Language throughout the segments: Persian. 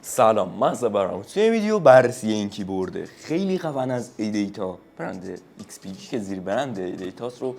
سلام، من زبرم. توی ویدیو بررسی این کیبورد خیلی خفن از ایدیتا برند XPG که زیر برند ایدیتاست رو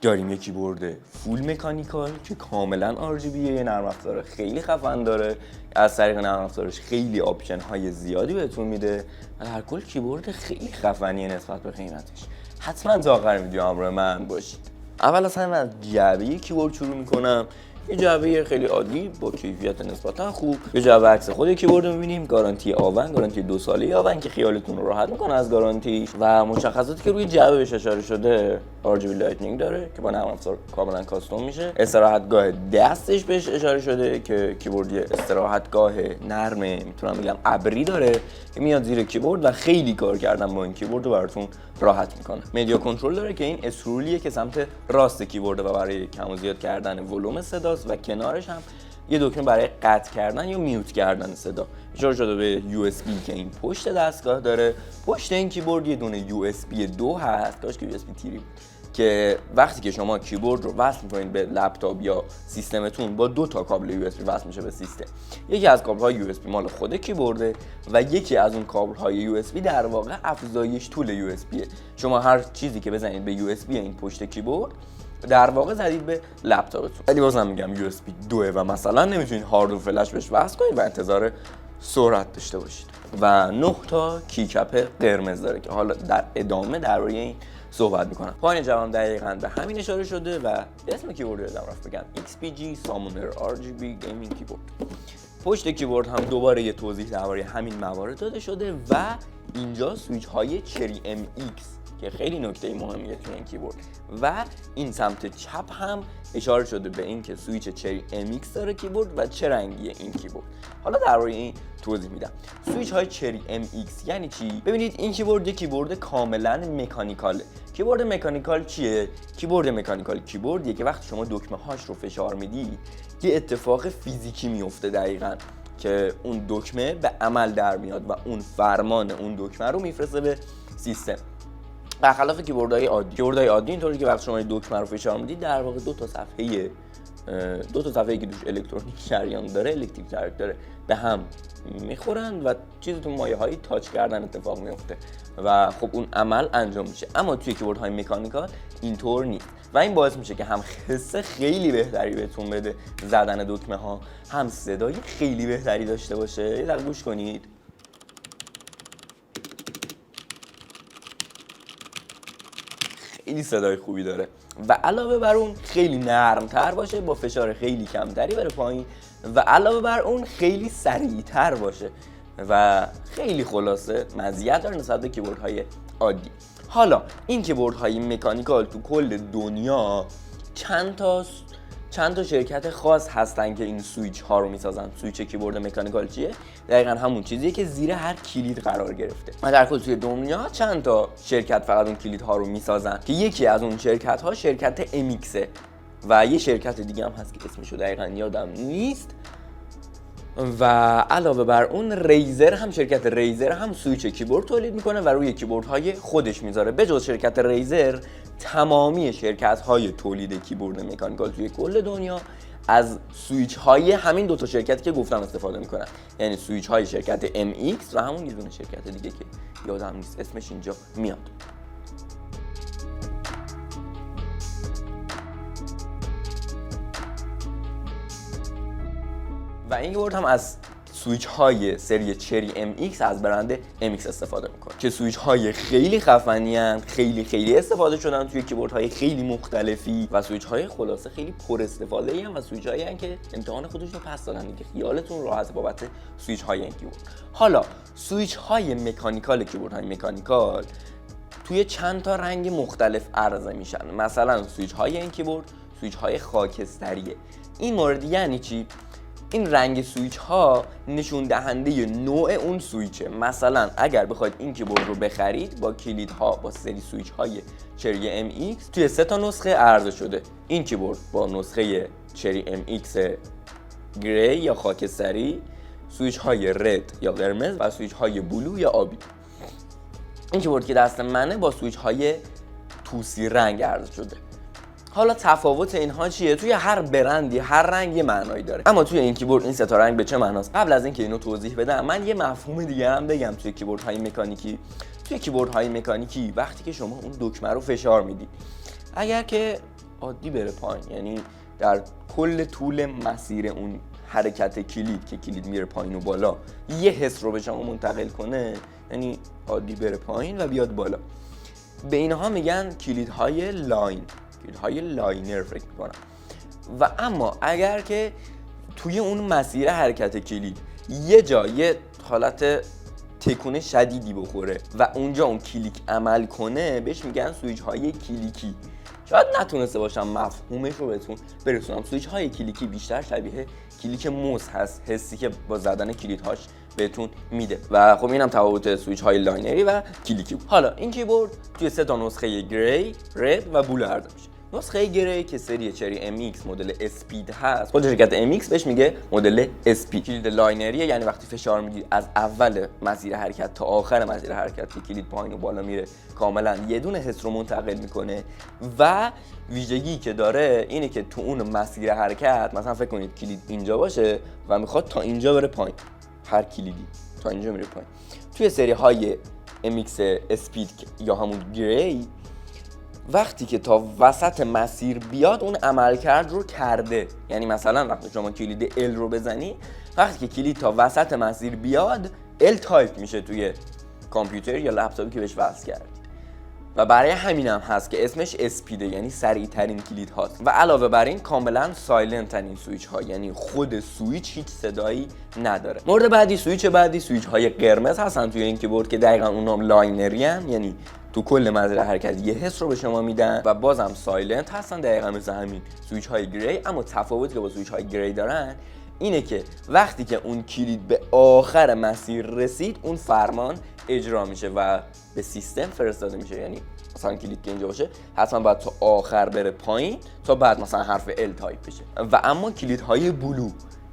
داریم. یه کیبورد فول مکانیکال که کاملا RGB، یه نرم افزار خیلی خفن داره، از طریق نرم افزارش خیلی آپشن های زیادی بهتون میده و در کل کیبورد خیلی خفنیه نسبت به قیمتش. حتما تا آخر ویدیو همراه من باشید. اول از همه از جعبه کیبورد شروع میکنم. یه جعبه خیلی عادی با کیفیت نسبتا خوب. یه جعبه عکس خود کیبورد رو می‌بینیم، گارانتی آون، گارانتی 2 ساله آون که خیالتون رو راحت میکنه از گارانتیش و مشخصاتی که روی جعبه بهش اشاره شده. RGB لایتنینگ داره که با نرم افزار کاملا کاستوم میشه. استراحتگاه دستش بهش اشاره شده که کیبورد یه استراحتگاه نرمه، میتونم بگم ابری داره که میاد زیر کیبورد و خیلی کار کردن با این کیبورد رو براتون راحت میکنه. مدیا کنترل داره که این اسرولیه که سمت راست کیبورد و برای کم و زیاد کردن ولوم صداست و کنارش هم یه دکمه برای قطع کردن یا میوت کردن صدا. اشاره شده به USB که این پشت دستگاه داره. پشت این کیبورد یه دونه USB 2 هست، کاش که USB تیری بود، که وقتی که شما کیبورد رو وصل می‌کنید به لپتاپ یا سیستمتون با 2 تا کابل USB وصل میشه به سیستم. یکی از کابل‌های USB مال خود کیبورده و یکی از اون کابل‌های USB در واقع افزایش طول USB. شما هر چیزی که بزنید به USB این پشت کیبورد در واقع زدید به لپتاپتون. ولی بازم میگم USB 2 و مثلا نمیتونید هارد و فلش بهش وصل کنید و انتظار سرعت داشته باشید. و 9 تا کیکپ قرمز داره که حالا در ادامه درباره این صحبت میکنم. پایین جواب دقیقاً به همین اشاره شده و اسم کیبورد رو یادم رفت بگم، XPG Summoner RGB Gaming کیبورد. پشت کیبورد هم دوباره یه توضیح درباره همین موارد داده شده و اینجا سویچ های چری MX که خیلی نکته مهمیه توی این کیبورد و این سمت چپ هم اشاره شده به این که سویچ چری MX داره کیبورد و چه رنگیه این کیبورد. حالا درباره این توضیح میدم. سویچ های چری MX یعنی چی؟ ببینید این کیبورد یه کیبورد کاملا مکانیکاله. کیبورد مکانیکال چیه؟ کیبورد مکانیکال کیبوردیه که وقتی شما دکمه هاش رو فشار میدی یه اتفاق فیزیکی میفته دقیقاً که اون دکمه به عمل در میاد و اون فرمان اون دکمه رو میفرسته به سیستم. برخلاف کیبوردهای عادی اینطوری که وقتی شما دکمه رو فشار میدید در واقع دو تا صفحه که توش الکترونیک جریان داره، الکتریک جریان داره، به هم میخورن و چیزی تو مایه‌های تاچ کردن اتفاق میفته و خب اون عمل انجام میشه. اما توی کیبوردهای مکانیکال اینطور نیست و این باعث میشه که هم حس خیلی بهتری بهتون بده زدن دکمه ها، هم صدای خیلی بهتری داشته باشه. یه دقیقه گوش کنید. خیلی صدای خوبی داره و علاوه بر اون خیلی نرم‌تر باشه، با فشار خیلی کمتری بره پایین و علاوه بر اون خیلی سریع‌تر باشه و خیلی خلاصه مزیت داره نسبت به کیبوردهای عادی. حالا این کیبوردهای مکانیکال تو کل دنیا چند تا شرکت خاص هستن که این سویچ ها رو میسازن. سویچ کیبورد مکانیکال چیه؟ دقیقاً همون چیزیه که زیر هر کلید قرار گرفته. و در کل توی دنیا چند تا شرکت فقط اون کلیدها رو میسازن که یکی از اون شرکت ها شرکت MX و یه شرکت دیگه هم هست که اسمشو دقیقاً یادم نیست. و علاوه بر اون ریزر هم، شرکت ریزر هم سویچ کیبورد تولید میکنه و روی کیبوردهای خودش میذاره. به جز شرکت ریزر تمامی شرکت‌های تولید کیبورد مکانیکال توی کل دنیا از سویچ‌های همین 2 تا شرکتی که گفتم استفاده میکنن، یعنی سویچ‌های شرکت MX و همون یه دونه شرکت دیگه که یادم نیست اسمش اینجا میاد. و این کیبورد هم از سویچ های سری چری MX از برند MX استفاده میکنه که سویچ های خیلی خفنی هستند، خیلی استفاده شدن توی کیبورد های خیلی مختلفی و سویچ های خلاصه خیلی پر استفاده ای و سویچ هایی هستند که امتحان خودشون رو پس دادن دیگه، خیالتون راحت بابت سویچ های این کیبورد. حالا سویچ های مکانیکال کیبورد های مکانیکال توی چند تا رنگ مختلف عرضه میشن. مثلا سویچ های این کیبورد سویچ های خاکستریه. این مورد یعنی چی؟ این رنگ سویچ ها نشون دهنده نوع اون سویچه. مثلا اگر بخواید این کیبورد رو بخرید با کلیدها با سری سویچ های چری MX توی 3 تا نسخه عرضه شده. این کیبورد با نسخه چری MX گری یا خاکستری، سویچ های رد یا قرمز و سویچ های بلو یا آبی. این کیبورد که دست منه با سویچ های توسی رنگ عرضه شده. حالا تفاوت اینها چیه؟ توی هر برندی هر رنگ یه معنایی داره، اما توی این کیبورد این سه تا رنگ به چه معناست؟ قبل از اینکه اینو توضیح بدم من یه مفهوم دیگه هم بگم. توی کیبوردهای مکانیکی، وقتی که شما اون دکمه رو فشار میدی، اگر که عادی بره پایین، یعنی در کل طول مسیر اون حرکت کلید که کلید میره پایین و بالا یه حس رو به شما منتقل کنه، یعنی عادی بره پایین و بیاد بالا، به اینها میگن کلیدهای لاینر فکر میکنم. و اما اگر که توی اون مسیر حرکت کلید یه جا یه حالت تکون شدیدی بخوره و اونجا اون کلیک عمل کنه، بهش میگن سویچ های کلیکی. شاید نتونسته باشم مفهومش رو بهتون برسونم. سویچ های کلیکی بیشتر شبیه کلیک موز هست، حسی که با زدن کلیدهاش بهتون میده. و خب اینم تفاوت سویچ های لاینری و کلیکی. حالا این کیبورد توی 3 تا نسخه گری، رد و بلو عرضه میشه. نسخه گری که سری چری MX مدل اسپید هست، خود شرکت MX بهش میگه مدل اسپید. کلید لاینریه، یعنی وقتی فشار میدید از اول مسیر حرکت تا آخر مسیر حرکت که کلید پایین و بالا میره کاملا یه دونه حس رو منتقل میکنه. و ویژگی که داره اینه که تو اون مسیر حرکت مثلا فکر کنید کلید اینجا باشه و میخواد تا اینجا بره پایین، هر کلیدی تا اینجا میره پایین. توی سری های MX اسپید یا همون گری، وقتی که تا وسط مسیر بیاد اون عملکرد رو کرده. یعنی مثلا وقتی شما کلید L رو بزنی، وقتی که کلید تا وسط مسیر بیاد L تایپ میشه توی کامپیوتر یا لپتاپی که بهش وصل کرد. و برای همینم هست که اسمش اسپیده، یعنی سریع ترین کلید هاست. و علاوه بر این کاملا سایلنت ترین سویچ ها، یعنی خود سویچ هیچ صدایی نداره. مورد بعدی سویچ های قرمز هستن توی این کیبورد که دقیقاً اونام لاینری ان، یعنی تو کل مسیر حرکت یه حس رو به شما میدن و بازم سایلنت هستن دقیقاً مثل همین سویچ های گری. اما تفاوتی که با سویچ های گری دارن اینه که وقتی که اون کلید به آخر مسیر رسید، اون فرمان اجرا میشه و به سیستم فرستاده میشه. یعنی مثلا کلید که اینجا باشه حتما باید تا آخر بره پایین تا بعد مثلا حرف L تایپ بشه. و اما کلیدهای بلو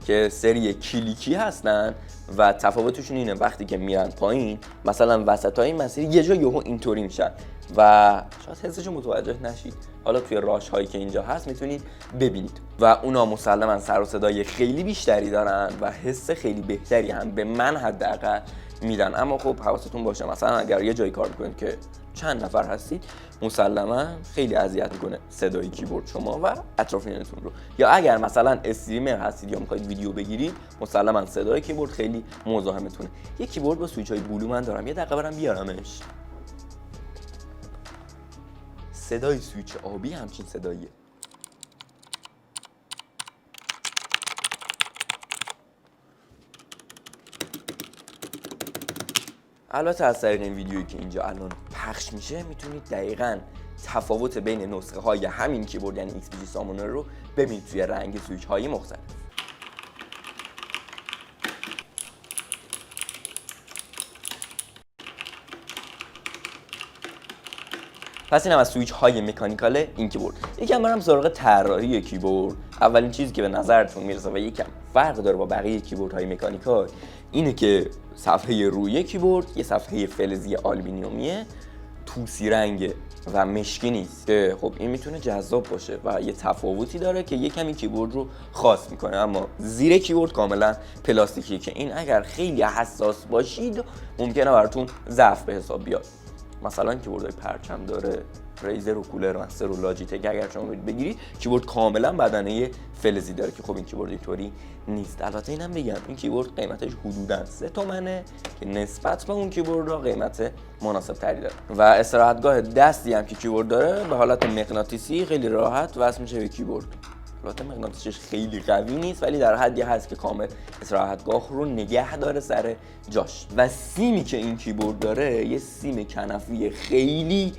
که سری کلیکی هستن و تفاوتشون اینه وقتی که میرن پایین مثلا وسطای مسیر یه جا یهو اینطوری میشن و شاید حسشو متوجه نشید، حالا توی راش هایی که اینجا هست میتونید ببینید. و اونا مسلما سر و صدای خیلی بیشتری دارن و حس خیلی بهتری هم به من حداقل میدن. اما خب حواستون باشه مثلا اگر یه جایی کار میکنید که چند نفر هستید، مسلما خیلی اذیت میکنه صدای کیبورد شما و اطرافیانتون رو. یا اگر مثلا استریمر هستید یا میخواید ویدیو بگیرید، مسلما صدای کیبورد خیلی مزاحمتونه. یه کیبورد با سویچ های بلو من دارم، یه دقیقه برم بیارمش. صدای سویچ آبی همچین صداییه. البته از طریق این ویدیویی که اینجا الان پخش میشه میتونید دقیقاً تفاوت بین نسخه های همین کیبورد یعنی XPG سامونر رو ببینید توی رنگ سویچ های مختلف. پس اینم از سویچ های مکانیکال این کیبورد. یکم برم سراغ طراحی کیبورد. اولین چیزی که به نظرتون میرسه و یکم فرق داره با بقیه کیبورد های مکانیکال اینه که صفحه روی کیبورد یه صفحه فلزی آلومینیومیه، توسی رنگه و مشکی نیست که خب این میتونه جذاب باشه و یه تفاوتی داره که یه کمی کیبورد رو خاص میکنه. اما زیر کیبورد کاملا پلاستیکیه که این اگر خیلی حساس باشید ممکنه براتون ضعف به حساب بیاد. مثلا کیبوردهای پرچم داره، ریزر و کولر مستر و لاجیتک اگر شما برید بگیرید، کیبورد کاملا بدنه فلزی داره که خب این کیبورد اینطوری نیست. البته اینم بگم این کیبورد قیمتش حدوداً 3 تومنه که نسبت به اون کیبورد را قیمت مناسب تری داره. و استراحتگاه دستی هم که کیبورد داره به حالت مغناطیسی خیلی راحت وصل میشه به کیبورد. حالت مغناطیسیش خیلی قوی نیست ولی در حدی هست که کامل استراحتگاه رو نگه داره سر جاش. و سیمی که این کیبورد داره یه سیم کنفی خیلی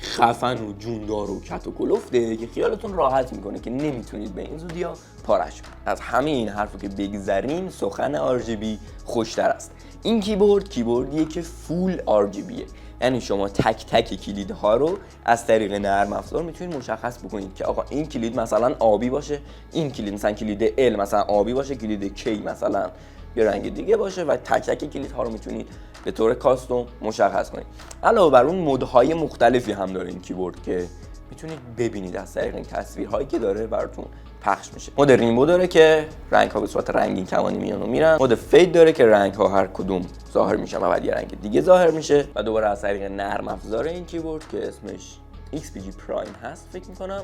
خفن و جوندار و کت و کلفته که خیالتون راحت میکنه که نمیتونید به این زودیا پارش کنید. از همه این حرفو که بگذریم سخن RGB خوشتر است. این کیبوردیه که فول RGBه، یعنی شما تک تک کلیدها رو از طریق نرم افزار میتونید مشخص بکنید که آقا این کلید مثلا آبی باشه، این کلید مثلا کلید L مثلا آبی باشه، کلید K مثلا یه رنگ دیگه باشه و تک تک کلیدها رو میتونید به طور کاستوم مشخص کنید. علاوه بر اون مودهای مختلفی هم داره این کیبورد که میتونید ببینید از طریق این تصویرهایی که داره براتون پخش میشه. مود رینبو داره که رنگ ها به صورت رنگین کمانی میان و میرن. مود فید داره که رنگ ها هر کدوم ظاهر میشن و بعد یه رنگ دیگه ظاهر میشه. و دوباره از طریق نرم افزار این کیبورد که اسمش XPG پرایم هست فکر میکنم،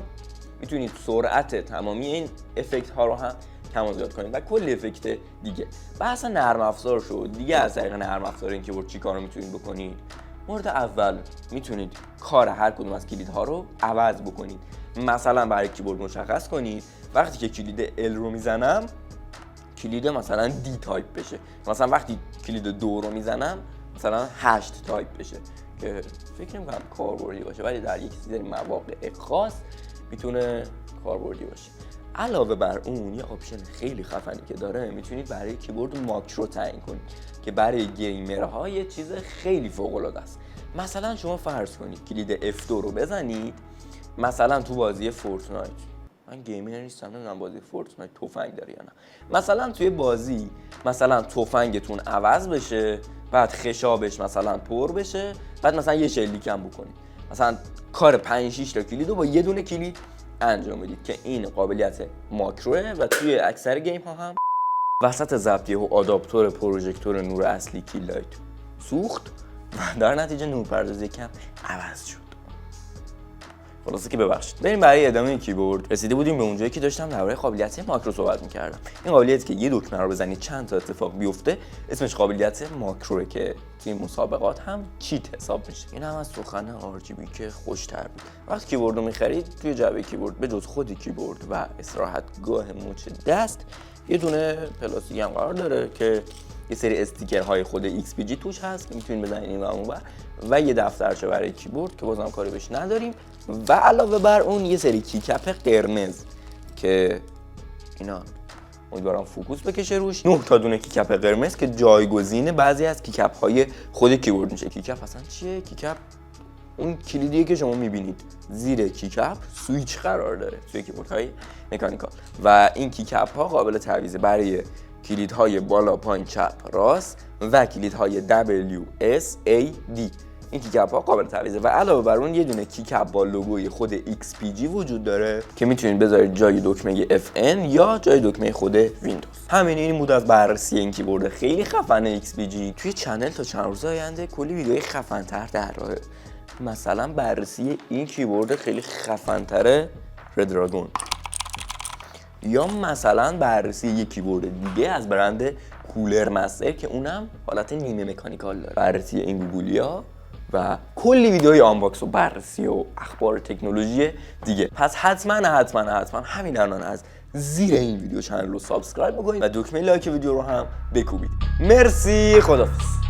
میتونید سرعت تمامی این افکت ها رو هم کم و زیاد کنید و کلی افکت دیگه. بحث نرم افزار شد دیگه. از طریق نرم افزار این کیبورد چی کارو میتونید بکنید؟ مورد اول میتونید کار هر کدوم از کلیدها رو عوض بکنید. مثلا برای کیبورد مشخص کنید وقتی که کلید L رو میزنم کلید مثلا D تایپ بشه، مثلا وقتی کلید 2 رو میزنم مثلا 8 تایپ بشه، که فکر نمی‌کنم کاربردی باشه ولی در یک سری مواقع خاص میتونه کاربردی باشه. علاوه بر اون یه آپشن خیلی خفنی که داره، میتونید برای کیبورد ماکرو تعیین کنید که برای گیمرها یه چیز خیلی فوق العاده است. مثلا شما فرض کنید کلید F2 رو بزنید مثلا تو بازی فورتنایت، من گیمر نیستم نمیدونم بازی فورتنایت تفنگ داره یا نه، مثلا توی بازی مثلا تفنگتون عوض بشه، بعد خشابش مثلا پر بشه، بعد مثلا یه شلیک هم بکنید، مثلا کار 5-6 تا کلید رو با یه دونه کلید انجام بدید که این قابلیت ماکروه و توی اکثر گیم ها هم وسط ضبطیه و آداپتور پروژکتور نور اصلی کیل لایت سوخت و در نتیجه نورپردازی کم عوض شد. خلاصه که ببخشید. بریم برای ادامه کیبورد. رسیده بودیم به اونجایی که داشتم درباره قابلیت ماکرو صحبت می‌کردم. این قابلیتی که یه دکمه رو بزنید چند تا اتفاق بیفته اسمش قابلیت ماکروه که توی مسابقات هم چیت حساب میشه. این هم از سخن RGB که خوش‌تر بود. وقتی کیبورد رو می‌خرید توی جعبه کیبورد به جز خود کیبورد و استراحتگاه مچ دست یه دونه پلاستیک هم قرار داره که یه سری استیکرهای خود XPG توش هست که میتونید بزنید این و اون و یه دفترچه برای کیبورد که بازم کاری بهش نداریم و علاوه بر اون یه سری کیکپ قرمز که اینا امیدوارم فوکوس بکشه روش. 9 تا دونه کیکپ قرمز که جایگزین بعضی از کیکپ های خود کیبورد میشه. کیکپ اصلا چیه؟ کیکپ اون کلیدیه که شما میبینید زیر کیکپ سویچ قرار داره توی کیبوردهای مکانیکال و این کیکپ ها قابل تعویضه برای کلیدهای بالا پایین چپ راست و کلیدهای W S A D. این کیکپ ها قابل تعویضه و علاوه بر اون یه دونه کیکپ با لوگوی خود XPG وجود داره که میتونید بذارید جای دکمه FN یا جای دکمه خود ویندوز. این بود از بررسی این کیبورد خیلی خفن XPG. توی چنل تا چند روز آینده کلی ویدیوی خفن‌تر در راهه، مثلا بررسی این کیبورد خیلی خفن‌تره ردراگون، یا مثلا بررسی یک کیبورد دیگه از برند کولر مستر که اونم حالت نیمه مکانیکال داره، بررسی این گوگولیا و کلی ویدیوی آنباکس و بررسی و اخبار تکنولوژی دیگه. پس حتما همین الان از زیر این ویدیو چنل رو سابسکرایب بکنید و دکمه لایک ویدیو رو هم بکوبید. مرسی، خداحافظ.